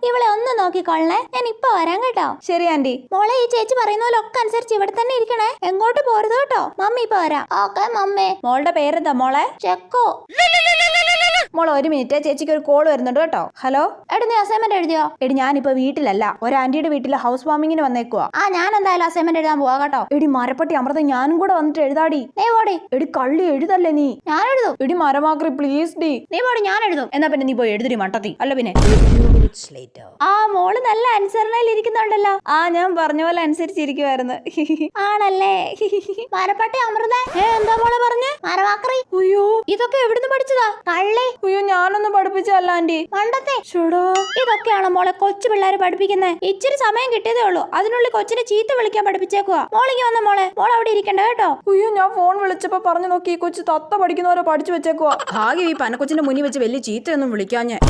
ഇവളെ ഒന്ന് നോക്കിക്കൊള്ളേ, ഞാൻ ഇപ്പൊ വരാം കേട്ടോ. ശരി ആന്റി. മോളെ ഈ ചേച്ചി പറയുന്ന പോലെ ഒക്കെ അനുസരിച്ച് ഇവിടെ തന്നെ ഇരിക്കണേ, എങ്ങോട്ട് പോരുത് കേട്ടോ. മമ്മി ഇപ്പൊ വരാം. Okay mummy. മോളുടെ പേരെന്താ മോളെ? ചെക്കോ. മോളെ ഒരു മിനിറ്റ്, ചേച്ചിക്ക് ഒരു കോൾ വരുന്നുണ്ട് കേട്ടോ. ഹലോ. എടി നീ അസൈൻമെന്റ് എഴുതിയോ? എടി ഞാനിപ്പോ വീട്ടിലല്ല, ഒരു ആന്റിയുടെ വീട്ടിൽ ഹൗസ് വാമിങ്ങിന് വന്നേക്കുവാ. ഞാൻ എന്തായാലും അസൈൻമെന്റ് എഴുതാൻ പോവാ കേട്ടോ. എടി മരപ്പട്ടി അമൃത, ഞാനും കൂടെ വന്നിട്ട് എഴുതാടി. നീ പോടി. എടി കള്ളി എഴുതല്ലേ നീ. ഞാൻ എഴുതും. എടി മരമാക്രി പ്ലീസ് ഡി. നീ പോടി, ഞാൻ എഴുതും. എന്നാ പിന്നെ നീ പോയി എഴുതിരി മട്ടത്തി. അല്ല പിന്നെ മോള് നല്ല അനുസരണയിൽ ഇരിക്കുന്നുണ്ടല്ലോ. ഞാൻ പറഞ്ഞ പോലെ അനുസരിച്ചിരിക്കുവായിരുന്നു. ആണല്ലേ? മരപ്പട്ടി അമൃത എന്താ മോളെ പറഞ്ഞേ? മരമാക്രി. അയ്യോ ഇതൊക്കെ എവിടുന്ന് പഠിച്ചതാ? കള്ളി. അയ്യോ ഞാനൊന്നും പഠിപ്പിച്ചല്ല ആന്റി. മണ്ടത്തെ. ചൂടാ. ഇതൊക്കെയാണോ മോളെ കൊച്ചു പിള്ളേര് പഠിപ്പിക്കുന്നേ? ഇച്ചിരി സമയം കിട്ടിയതേ ഉള്ളൂ, അതിനുള്ളിൽ കൊച്ചിനെ ചീത്ത വിളിക്കാൻ പഠിപ്പിച്ചേക്കുവാ. മോളിങ്ങി വന്ന മോളെ, മോൾ അവിടെ ഇരിക്കണ്ട കേട്ടോ. അയ്യോ ഞാൻ ഫോൺ വിളിച്ചപ്പോ പറഞ്ഞു നോക്കി, ഈ കൊച്ചു തത്ത പഠിക്കുന്നവരോ പഠിച്ചു വെച്ചേക്കുവാ. ഭാഗ്യം ഈ പനക്കൊച്ചിന്റെ മുന്നിൽ വെച്ച് വലിയ ചീത്തയൊന്നും വിളിക്കാൻ ഞാൻ.